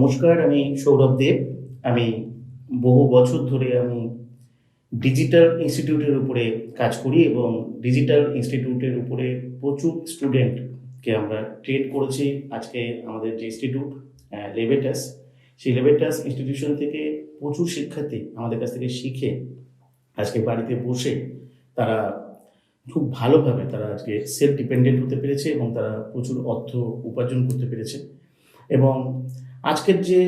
নমস্কার, আমি সৌরভ দেব। আমি বহু বছর ধরে ডিজিটাল ইনস্টিটিউটের উপরে কাজ করি এবং ডিজিটাল ইনস্টিটিউটের উপরে প্রচুর স্টুডেন্টকে আমরা ট্রেন করেছি। আজকে আমাদের যে ইনস্টিটিউট লেবেটাস, সেই লেবেটাস ইনস্টিটিউশন থেকে প্রচুর শিক্ষার্থী আমাদের কাছ থেকে শিখে আজকে বাড়িতে বসে তারা খুব ভালোভাবে তারা আজকে সেলফ ডিপেন্ডেন্ট হতে পেরেছে এবং তারা প্রচুর অর্থ উপার্জন করতে পেরেছে। এবং আজকের যে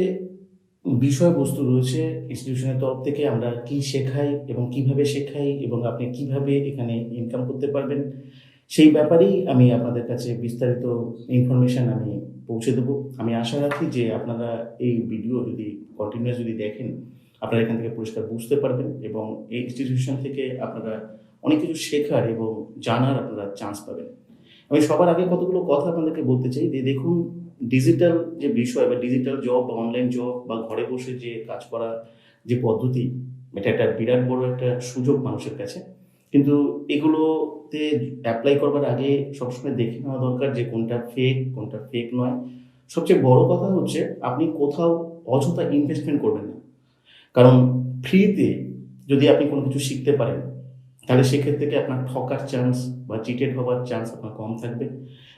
বিষয়বস্তু রয়েছে ইনস্টিটিউশনের তরফ থেকে আমরা কি শেখাই এবং কিভাবে শেখাই এবং আপনি কিভাবে এখানে ইনকাম করতে পারবেন, সেই ব্যাপারেই আমি আপনাদের কাছে বিস্তারিত ইনফরমেশন আমি পৌঁছে দেবো। আমি আশা রাখি যে আপনারা এই ভিডিও যদি কন্টিনিউয়াস যদি দেখেন, আপনারা এখান থেকে পরিষ্কার বুঝতে পারবেন এবং এই ইনস্টিটিউশন থেকে আপনারা অনেক কিছু শেখার এবং জানার আপনারা চান্স পাবেন। আমি সবার আগে কতগুলো কথা আপনাদেরকে বলতে চাই যে দেখুন, ডিজিটাল যে বিষয় বা ডিজিটাল জব বা অনলাইন জব বা ঘরে বসে যে কাজ করা যে পদ্ধতি, এটা একটা বিরাট বড় একটা সুযোগ মানুষের কাছে। কিন্তু এগুলোতে অ্যাপ্লাই করবার আগে সবসময় দেখে নেওয়া দরকার যে কোনটা ফেক নয়। সবচেয়ে বড় কথা হচ্ছে আপনি কোথাও অযথা ইনভেস্টমেন্ট করবেন না। কারণ ফ্রিতে যদি আপনি কোনো কিছু শিখতে পারেন, তাহলে সেক্ষেত্রে কি আপনার ঠকার চান্স বা চিটেড হওয়ার চান্স আপনার কম থাকবে।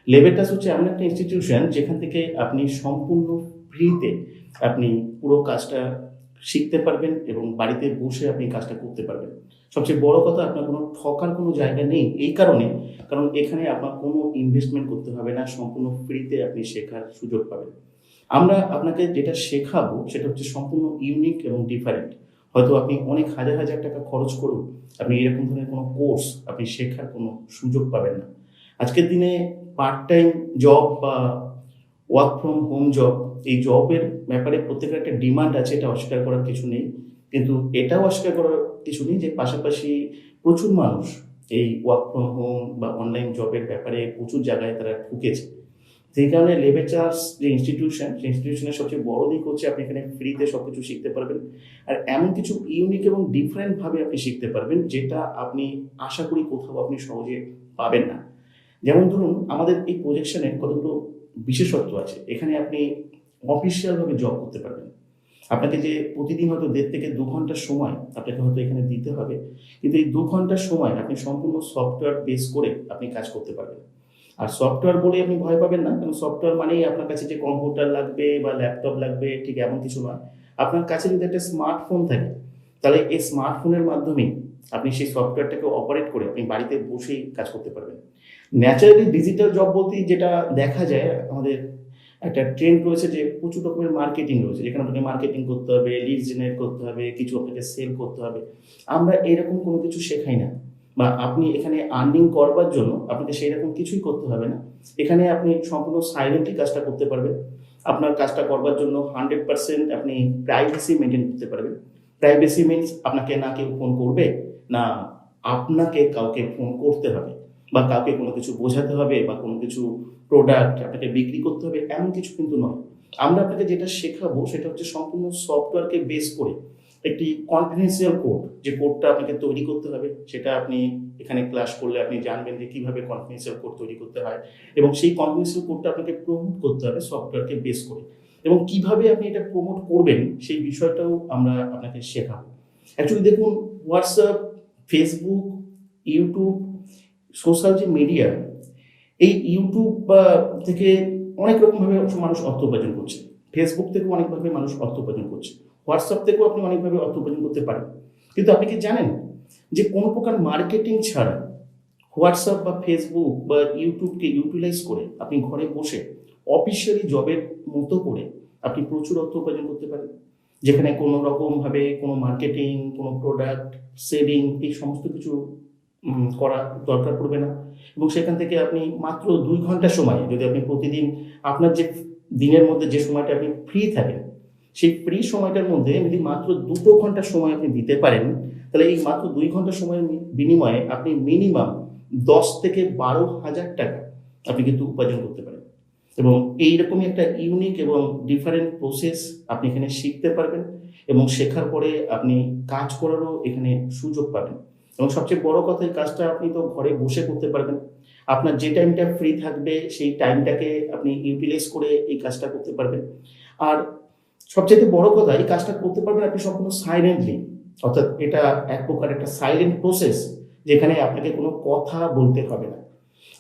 লেবেটাস হচ্ছে এমন একটা ইনস্টিটিউশন যেখান থেকে আপনি সম্পূর্ণ ফ্রিতে আপনি পুরো কাজটা শিখতে পারবেন এবং বাড়িতে বসে আপনি কাজটা করতে পারবেন। সবচেয়ে বড় কথা, আপনার কোনো ঠকার কোনো জায়গা নেই এই কারণ এখানে আপনার কোনো ইনভেস্টমেন্ট করতে হবে না, সম্পূর্ণ ফ্রিতে আপনি শেখার সুযোগ পাবেন। আমরা আপনাকে যেটা শেখাবো সেটা হচ্ছে সম্পূর্ণ ইউনিক এবং ডিফারেন্ট। হয়তো আপনি অনেক হাজার হাজার টাকা খরচ করুন, আপনি এরকম ধরনের কোনো কোর্স আপনি শেখার কোনো সুযোগ পাবেন না। আজকের দিনে পার্ট টাইম জব বা ওয়ার্ক ফ্রম হোম জব, এই জবের ব্যাপারে প্রত্যেকের একটা ডিমান্ড আছে, এটা অস্বীকার করার কিছু নেই। কিন্তু এটাও অস্বীকার করার কিছু নেই যে পাশাপাশি প্রচুর মানুষ এই ওয়ার্ক ফ্রম হোম বা অনলাইন জবের ব্যাপারে প্রচুর জায়গায় তারা ঠুকেছে। সেই কারণে লেবেটাস যে ইনস্টিটিউশন, সেই ইনস্টিটিউশনের সবচেয়ে বড় দিক হচ্ছে আপনি এখানে ফ্রিতে সব কিছু শিখতে পারবেন। আর এমন কিছু ইউনিক এবং ডিফারেন্টভাবে আপনি শিখতে পারবেন যেটা আপনি আশা করি কোথাও আপনি সহজে পাবেন না। যেমন ধরুন, আমাদের এই প্রজেকশনের কতগুলো বিশেষত্ব আছে। এখানে আপনি অফিসিয়ালভাবে জব করতে পারবেন। আপনাকে যে প্রতিদিন হয়তো 1.5 থেকে 2 ঘন্টার সময় আপনাকে হয়তো এখানে দিতে হবে, কিন্তু এই 2 ঘন্টার সময় আপনি সম্পূর্ণ সফটওয়্যার বেস করে আপনি কাজ করতে পারবেন। আর সফটওয়্যার বলে আপনি ভয় পাবেন না, কারণ সফটওয়্যার মানেই আপনার কাছে যে কম্পিউটার লাগবে বা ল্যাপটপ লাগবে, ঠিক এমন কিছু নয়। আপনার কাছে যদি একটা স্মার্টফোন থাকে, তাহলে এই স্মার্টফোনের মাধ্যমেই আপনি সেই সফটওয়্যারটাকে অপারেট করে আপনি বাড়িতে বসেই কাজ করতে পারবেন। ন্যাচারালি ডিজিটাল জব বলতেই যেটা দেখা যায়, আমাদের একটা ট্রেন্ড রয়েছে যে প্রচুর রকমের মার্কেটিং রয়েছে, যেখানে আপনাকে মার্কেটিং করতে হবে, লিড জেনারেট করতে হবে, কিছু আপনাকে সেল করতে হবে। আমরা এরকম কোনো কিছু শেখাই না, বা আপনি এখানে আর্নিং করবার জন্য আপনাকে সেই রকম কিছুই করতে হবে না। এখানে আপনি সম্পূর্ণ সাইলেন্টলি কাজটা করতে পারবেন। আপনার কাজটা করবার জন্য 100% আপনি প্রাইভেসি মেনটেন করতে পারবেন। প্রাইভেসি মিনস আপনাকে না কেউ ফোন করবে, না আপনাকে কাউকে ফোন করতে হবে, বা কাউকে কোনো কিছু বোঝাতে হবে, বা কোনো কিছু প্রোডাক্ট আপনাকে বিক্রি করতে হবে, এমন কিছু কিন্তু নয়। আমরা আপনাকে যেটা শেখাবো সেটা হচ্ছে সম্পূর্ণ সফটওয়্যারকে বেস করে একটি কনফিডেন্সিয়াল কোড, যে কোডটা আপনাকে তৈরি করতে হবে, সেটা আপনি এখানে ক্লাস করলে আপনি জানবেন যে কিভাবে কনফিডেন্সিয়াল কোড তৈরি করতে হয়, এবং সেই কনফিডেন্সিয়াল কোডটা আপনাকে প্রমোট করতে হবে সফটওয়্যারকে বেস করে, এবং কিভাবে আপনি এটা প্রমোট করবেন সেই বিষয়টাও আমরা আপনাকে শেখাবো। অ্যাকচুয়ালি দেখুন, হোয়াটসঅ্যাপ, ফেসবুক, ইউটিউব, সোশ্যাল যে মিডিয়া, এই ইউটিউব বা থেকে অনেক রকমভাবে মানুষ অর্থ উপার্জন করছে। ফেসবুক থেকেও অনেকভাবে মানুষ অর্থ উপার্জন করছে। হোয়াটসঅ্যাপ থেকেও আপনি অনেকভাবে অর্থ উপার্জন করতে পারেন। কিন্তু আপনি কি জানেন যে কোনো প্রকার মার্কেটিং ছাড়া হোয়াটসঅ্যাপ বা ফেসবুক বা ইউটিউবকে ইউটিলাইজ করে আপনি ঘরে বসে অফিসিয়ালি জবের মতো করে আপনি প্রচুর অর্থ উপার্জন করতে পারেন, যেখানে কোনো রকমভাবে কোনো মার্কেটিং, কোনো প্রোডাক্ট সেলিং, এই সমস্ত কিছু করা দরকার পড়বে না। এবং সেখান থেকে আপনি মাত্র 2 ঘন্টা সময়, যদি আপনি প্রতিদিন আপনার যে দিনের মধ্যে যে সময়টা আপনি ফ্রি থাকেন, সেই ফ্রি সময়টার মধ্যে যদি মাত্র 2 ঘন্টা সময় আপনি দিতে পারেন, তাহলে এই মাত্র 2 ঘন্টা সময়ের বিনিময়ে আপনি মিনিমাম 10 থেকে 12,000 টাকা আপনি কিন্তু উপার্জন করতে পারেন। এবং এইরকমই একটা ইউনিক এবং ডিফারেন্ট প্রসেস আপনি এখানে শিখতে পারবেন, এবং শেখার পরে আপনি কাজ করারও এখানে সুযোগ পাবেন। এবং সবচেয়ে বড় কথা, এই কাজটা আপনি তো ঘরে বসে করতে পারবেন। আপনার যে টাইমটা ফ্রি থাকবে সেই টাইমটাকে আপনি ইউটিলাইজ করে এই কাজটা করতে পারবেন। আর সবচেয়ে বড় কথা, এই কাজটা করতে পারবেন আপনি সম্পূর্ণ সাইলেন্টলি, অর্থাৎ এটা এক প্রকার একটা সাইলেন্ট প্রসেস, যেখানে আপনাকে কোনো কথা বলতে হবে না।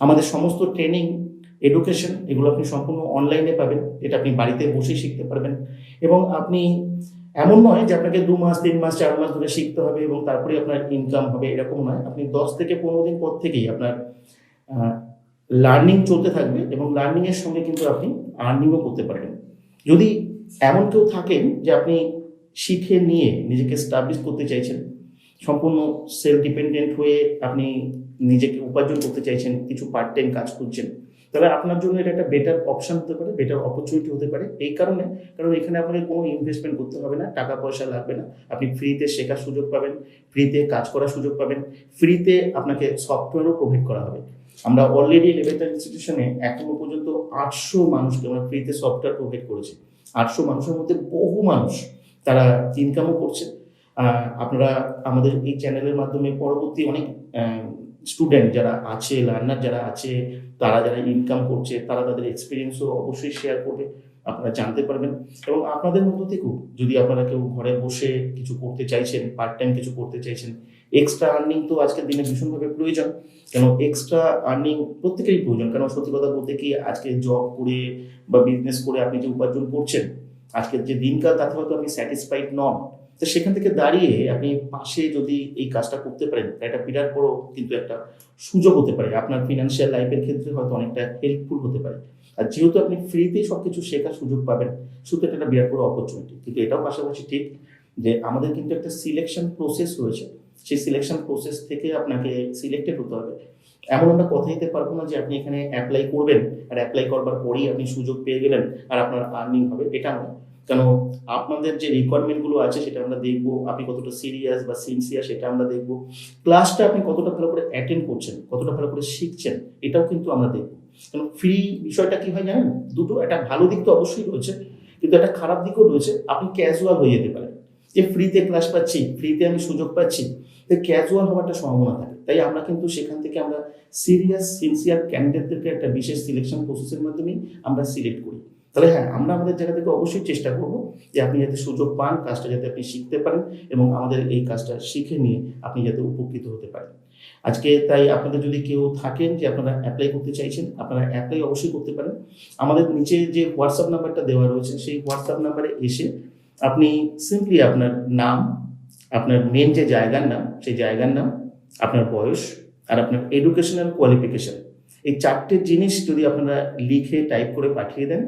আমাদের সমস্ত ট্রেনিং, এডুকেশন এগুলো আপনি সম্পূর্ণ অনলাইনে পাবেন, এটা আপনি বাড়িতে বসেই শিখতে পারবেন। এবং আপনি, এমন নয় যে আপনাকে 2 মাস 3 মাস 4 মাস ধরে শিখতে হবে এবং তারপরে আপনার ইনকাম হবে, এরকম নয়। আপনি 10 থেকে 15 দিন পর থেকেই আপনার লার্নিং চলতে থাকবে এবং লার্নিং এর সঙ্গে কিন্তু আপনি আর্নিংও করতে পারবেন। যদি এমন কেউ থাকেন যে আপনি শিখে নিয়ে নিজেকে স্টাবলিশ করতে চাইছেন, সম্পূর্ণ সেলফ ডিপেন্ডেন্ট হয়ে আপনি নিজেকে উপার্জন করতে চাইছেন, কিছু পার্ট টাইম কাজ করছেন, তাহলে আপনার জন্য এটা একটা বেটার অপশন হতে পারে, বেটার অপরচুনিটি হতে পারে। এই কারণে, কারণ এখানে আপনাকে কোনো ইনভেস্টমেন্ট করতে হবে না, টাকা পয়সা লাগবে না, আপনি ফ্রিতে শেখার সুযোগ পাবেন, ফ্রিতে কাজ করার সুযোগ পাবেন, ফ্রিতে আপনাকে সফটওয়্যারও প্রোভাইড করা হবে। আমরা অলরেডি লেভেটার ইনস্টিটিউশনে এখনো পর্যন্ত 800 মানুষকে আমরা ফ্রিতে সফটওয়্যার প্রোভাইড করেছি। 800 মানুষের মধ্যে বহু মানুষ তারা ইনকামও করছে। আপনারা আমাদের এই চ্যানেলের মাধ্যমে পরবর্তী অনেক স্টুডেন্ট যারা আছে, লার্নার যারা আছে, তারা যারা ইনকাম করছে, তারা তাদের এক্সপিরিয়েন্সও অবশ্যই শেয়ার করবে, আপনারা জানতে পারবেন। এবং আপনাদের মধ্য থেকেও যদি আপনারা কেউ ঘরে বসে কিছু করতে চাইছেন, পার্ট টাইম কিছু করতে চাইছেন, এক্সট্রা আর্নিং তো আজকের দিনে ভীষণভাবে প্রয়োজন। কেন এক্সট্রা আর্নিং প্রত্যেকেরই প্রয়োজন, কারণ সত্যি কথা বলতে কি, আজকে জব করে বা বিজনেস করে আপনি যে উপার্জন করছেন, আজকের যে দিনকাল তাতে হয়তো আপনি স্যাটিসফাইড নন। তো সেখান থেকে দাঁড়িয়ে আপনি পাশে যদি এই কাজটা করতে পারেন, এটা বিরাট বড় কিন্তু একটা সুযোগ হতে পারে, আপনার ফিনান্সিয়াল লাইফের ক্ষেত্রে হয়তো অনেকটা হেল্পফুল হতে পারে। আর যেহেতু আপনি ফ্রিতেই সবকিছু শেখার সুযোগ পাবেন, শুধু এটা একটা বিরাট বড় অপরচুনিটি। কিন্তু এটাও পাশাপাশি ঠিক যে আমাদের কিন্তু একটা সিলেকশন প্রসেস রয়েছে, সেই সিলেকশন প্রসেস থেকে আপনাকে সিলেক্টেড হতে হবে। এমন আমরা কথা দিতে পারবো না যে আপনি এখানে অ্যাপ্লাই করবেন আর অ্যাপ্লাই করবার পরেই আপনি সুযোগ পেয়ে গেলেন আর আপনার আর্নিং হবে, এটা নয়। কেন আপনাদের যে রিকোয়ারমেন্টগুলো আছে সেটা আমরা দেখবো, আপনি কতটা সিরিয়াস বা সিনসিয়ার সেটা আমরা দেখবো, ক্লাসটা আপনি কতটা ভালো করে অ্যাটেন্ড করছেন, কতটা ভালো করে শিখছেন, এটাও কিন্তু আমরা দেখবো। কারণ ফ্রি বিষয়টা কি হয় জানেন, দুটো, একটা ভালো দিক তো অবশ্যই রয়েছে, কিন্তু একটা খারাপ দিকও রয়েছে। আপনি ক্যাজুয়াল হয়ে যেতে পারেন যে ফ্রিতে ক্লাস পাচ্ছি, ফ্রিতে আমি সুযোগ পাচ্ছি, তো ক্যাজুয়াল হওয়ার একটা সম্ভাবনা থাকে। তাই আমরা কিন্তু সেখান থেকে আমরা সিরিয়াস সিনসিয়ার ক্যান্ডিডেটদেরকে একটা বিশেষ সিলেকশন প্রসেসের মাধ্যমেই আমরা সিলেক্ট করি। তাহলে হ্যাঁ, আমরা আমাদের জায়গা থেকে অবশ্যই চেষ্টা করব যে আপনি যাতে সুযোগ পান, কাজটা যাতে আপনি শিখতে পারেন এবং আমাদের এই কাজটা শিখে নিয়ে আপনি যাতে উপকৃত হতে পারেন। আজকে তাই আপনাদের যদি কেউ থাকেন যে আপনারা অ্যাপ্লাই করতে চাইছেন, আপনারা অ্যাপ্লাই অবশ্যই করতে পারেন। আমাদের নিচে যে হোয়াটসঅ্যাপ নাম্বারটা দেওয়া রয়েছে, সেই হোয়াটসঅ্যাপ নাম্বারে এসে আপনি সিম্পলি আপনার নাম, আপনার মেন যে জায়গার নাম, সেই জায়গার নাম, আপনার বয়স আর আপনার এডুকেশনাল কোয়ালিফিকেশন, এই 4টে জিনিস যদি আপনারা লিখে টাইপ করে পাঠিয়ে দেন,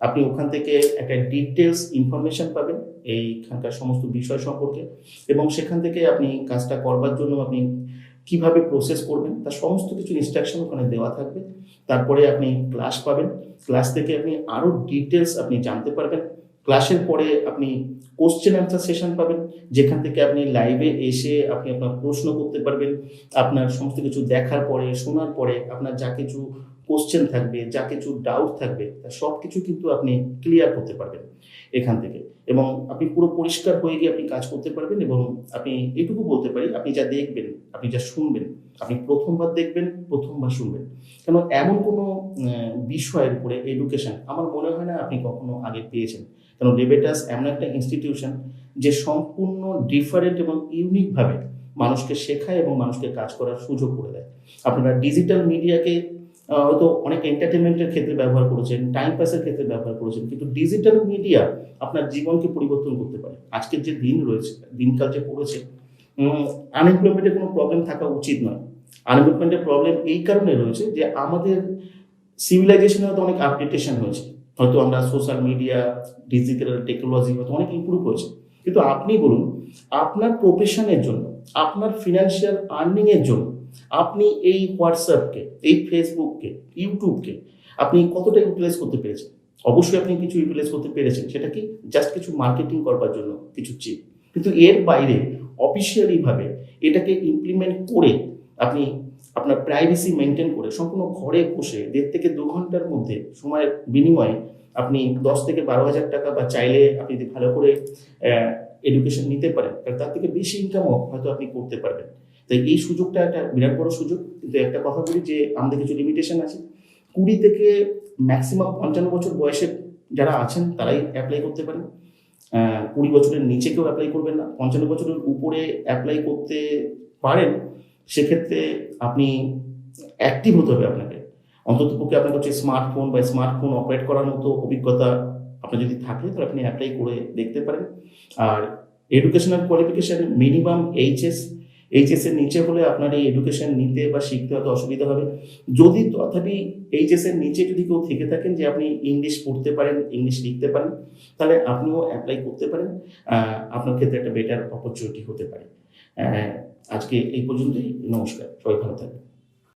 আপনি ওখান থেকে একটা ডিটেলস ইনফরমেশন পাবেন এইখানকার সমস্ত বিষয় সম্পর্কে। এবং সেখান থেকে আপনি কাজটা করবার জন্য আপনি কিভাবে প্রসেস করবেন তার সমস্ত কিছু ইনস্ট্রাকশন ওখানে দেওয়া থাকবে। তারপরে আপনি ক্লাস পাবেন, ক্লাস থেকে আপনি আরও ডিটেলস আপনি জানতে পারবেন। ক্লাসের পরে আপনি কোশ্চেন অ্যান্সার সেশন পাবেন, যেখান থেকে আপনি লাইভে এসে আপনি আপনার প্রশ্ন করতে পারবেন। আপনার সমস্ত কিছু দেখার পরে, শোনার পরে আপনার যা কিছু কোশ্চেন থাকবে, যা কিছু ডাউট থাকবে, তা সব কিছু কিন্তু আপনি ক্লিয়ার করতে পারবেন এখান থেকে। এবং আপনি পুরো পরিষ্কার হয়ে গিয়ে আপনি কাজ করতে পারবেন। এবং আপনি এটুকু বলতে পারি, আপনি যা দেখবেন, আপনি যা শুনবেন, আপনি প্রথমবার দেখবেন, প্রথমবার শুনবেন। কেন এমন কোনো বিষয়ের উপরে এডুকেশন আমার মনে হয় না আপনি কখনো আগে পেয়েছেন। কারণ লেবেটাস এমন একটা ইনস্টিটিউশন যে সম্পূর্ণ ডিফারেন্ট এবং ইউনিকভাবে মানুষকে শেখায় এবং মানুষকে কাজ করার সুযোগ করে দেয়। আপনারা ডিজিটাল মিডিয়াকে হয়তো অনেক এন্টারটেনমেন্টের ক্ষেত্রে ব্যবহার করেছেন, টাইম পাসের ক্ষেত্রে ব্যবহার করেছেন, কিন্তু ডিজিটাল মিডিয়া আপনার জীবনকে পরিবর্তন করতে পারে। আজকের যে দিন রয়েছে, দিনকাল যে পড়েছে, আনএমপ্লয়মেন্টের কোনো প্রবলেম থাকা উচিত নয়। আনএমপ্লয়মেন্টের প্রবলেম এই কারণে রয়েছে যে আমাদের সিভিলাইজেশনে হয়তো অনেক আপডেটেশন হয়েছে, হয়তো আমরা সোশ্যাল মিডিয়া, ডিজিটাল টেকনোলজি হয়তো অনেক ইমপ্রুভ হয়েছে, কিন্তু আপনি বলুন আপনার প্রফেশনের জন্য, আপনার ফিনান্সিয়াল আর্নিংয়ের জন্য আপনি এই হোয়াটসঅ্যাপকে, এই ফেসবুককে, ইউটিউবকে আপনি কতটা ইউটিলাইজ করতে পেরেছেন? অবশ্যই আপনি কিছু ইউটিলাইজ করতে পেরেছেন, সেটা কি জাস্ট কিছু মার্কেটিং করবার জন্য, কিছু চিপ। কিন্তু এর বাইরে অফিসিয়ালিভাবে এটাকে ইমপ্লিমেন্ট করে আপনি আপনার প্রাইভেসি মেনটেন করে সম্পূর্ণ ঘরে বসে 1.5 থেকে 2 ঘন্টার মধ্যে সময়ের বিনিময়ে আপনি 10 থেকে 12,000 টাকা, বা চাইলে আপনি যদি ভালো করে এডুকেশন নিতে পারেন তার থেকে বেশি ইনকামও হয়তো আপনি করতে পারবেন। তাই এই সুযোগটা একটা বিরাট বড় সুযোগ। কিন্তু একটা কথা বলি যে আমাদের কিছু লিমিটেশন আছে। 20 থেকে ম্যাক্সিমাম 55 বছর বয়সে যারা আছেন তারাই অ্যাপ্লাই করতে পারেন। 20 বছরের নিচে কেউ অ্যাপ্লাই করবেন না, 55 বছরের উপরে অ্যাপ্লাই করতে পারেন। সেক্ষেত্রে আপনি অ্যাক্টিভ হতে হবে আপনাকে, অন্ততপক্ষে আপনার হচ্ছে স্মার্টফোন বা স্মার্টফোন অপারেট করার মতো অভিজ্ঞতা আপনার যদি থাকে তাহলে আপনি অ্যাপ্লাই করে দেখতে পারেন। আর এডুকেশনাল কোয়ালিফিকেশান মিনিমাম এইচএস এর নিচে হলে আপনার এই এডুকেশন নিতে বা শিখতে হয়তো অসুবিধা হবে। যদি তথাপি এইচএস এর নিচে যদি কেউ থেকে থাকেন যে আপনি ইংলিশ পড়তে পারেন, ইংলিশ লিখতে পারেন, তাহলে আপনিও অ্যাপ্লাই করতে পারেন। আপনার ক্ষেত্রে একটা বেটার অপরচুনিটি হতে পারে। আজকে এই পর্যন্তই। নমস্কার, সবাই ভালো থাকবেন।